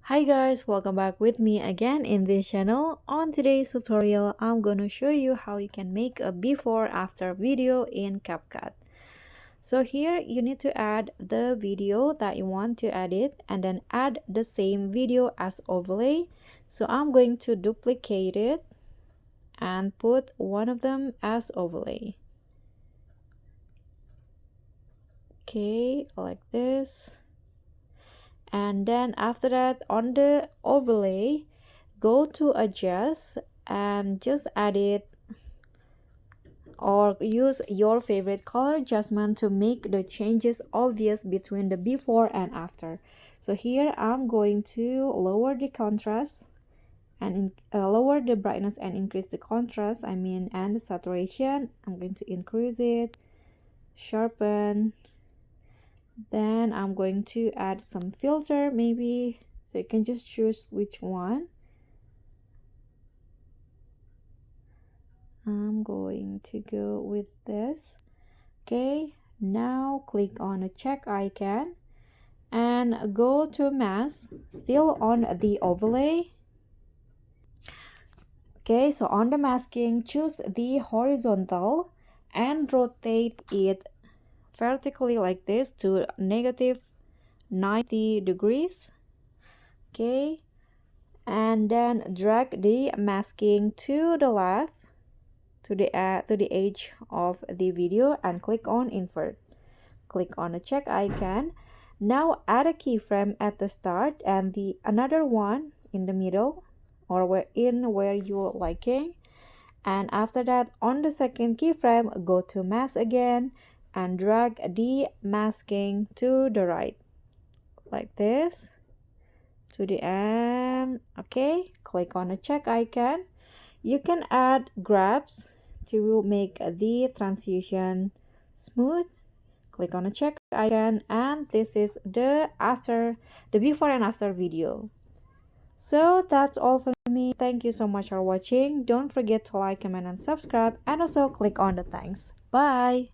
Hi guys, welcome back with me again in this channel. On today's tutorial, I'm gonna show you how you can make a before after video in CapCut. So here you need to add the video that you want to edit and then add the same video as overlay. So I'm going to duplicate it and put one of them as overlay. Okay, like this. And then after that, on the overlay, go to adjust and just add it or use your favorite color adjustment to make the changes obvious between the before and after. So here I'm going to lower the contrast and lower the brightness and increase the contrast, and the saturation. I'm going to increase it, sharpen. Then I'm going to add some filter maybe, so you can just choose which one. I'm going to go with this. Okay, now click on a check icon and go to mask, still on the overlay. Okay, so on the masking, choose the horizontal and rotate it vertically like this to negative 90 degrees. Okay, and then drag the masking to the left to the edge of the video and click on invert. Click on the check icon. Now add a keyframe at the start and the another one in the middle or where you're liking. And after that, on the second keyframe, go to mask again and drag the masking to the right like this to the end. Okay, click on the check icon. You can add grabs to make the transition smooth. Click on the check icon, and this is the before and after video. So that's all for me. Thank you so much for watching. Don't forget to like, comment, and subscribe, and also click on the thanks. Bye.